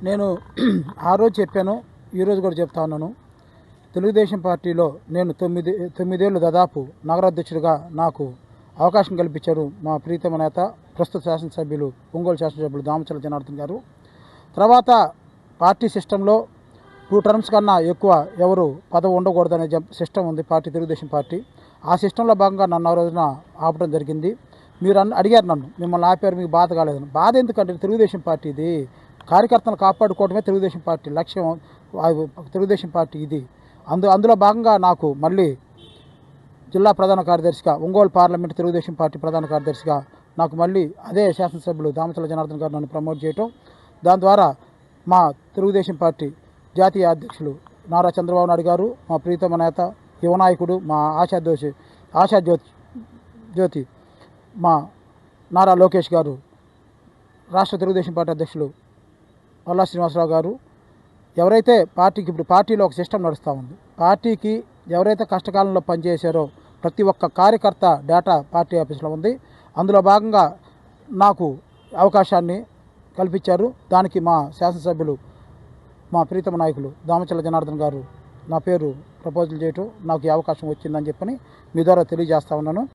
నేను ఆ రోజు చెప్పాను, ఈరోజు కూడా చెప్తా ఉన్నాను. తెలుగుదేశం పార్టీలో నేను తొమ్మిదేళ్ళు దాదాపు నగరాధ్యక్షుడిగా నాకు అవకాశం కల్పించారు మా ప్రీతమ నేత, ప్రస్తుత శాసనసభ్యులు, ఒంగోలు శాసనసభ్యులు దామచర్ల జనార్దన్ గారు. తర్వాత పార్టీ సిస్టంలో 2 టర్మ్స్ కన్నా ఎక్కువ ఎవరు పదవి ఉండకూడదనే సిస్టమ్ ఉంది తెలుగుదేశం పార్టీ. ఆ సిస్టంలో భాగంగా నన్ను ఆ రోజున ఆపడం జరిగింది. మీరు అడిగారు నన్ను, మిమ్మల్ని ఆపారు, మీకు బాధ కాలేదని. బాధ ఎందుకంటే తెలుగుదేశం పార్టీ ఇది, కార్యకర్తలను కాపాడుకోవడమే తెలుగుదేశం పార్టీ లక్ష్యం. తెలుగుదేశం పార్టీ ఇది. అందులో భాగంగా నాకు మళ్ళీ జిల్లా ప్రధాన కార్యదర్శిగా, ఒంగోలు పార్లమెంట్ తెలుగుదేశం పార్టీ ప్రధాన కార్యదర్శిగా నాకు మళ్ళీ అదే శాసనసభ్యులు దామచర్ల జనార్దన్ గారు నన్ను ప్రమోట్ చేయటం, దాని ద్వారా మా తెలుగుదేశం పార్టీ జాతీయ అధ్యక్షులు నారా చంద్రబాబు నాయుడు గారు, మా ప్రీతమ నేత, యువనాయకుడు, మా ఆశాజ్యోతి మా నారా లోకేష్ గారు, రాష్ట్ర తెలుగుదేశం పార్టీ అధ్యక్షులు పల్లా శ్రీనివాసరావు గారు, ఎవరైతే పార్టీకి ఇప్పుడు పార్టీలో ఒక సిస్టమ్ నడుస్తూ ఉంది. పార్టీకి ఎవరైతే కష్టకాలంలో పనిచేశారో ప్రతి ఒక్క కార్యకర్త డేటా పార్టీ ఆఫీస్లో ఉంది. అందులో భాగంగా నాకు అవకాశాన్ని కల్పించారు. దానికి మా శాసనసభ్యులు, మా ప్రీతమ నాయకులు దామచర్ల జనార్దన్ గారు నా పేరు ప్రపోజల్ చేయటం, నాకు ఈ అవకాశం వచ్చిందని చెప్పని మీ ద్వారా తెలియజేస్తా ఉన్నాను.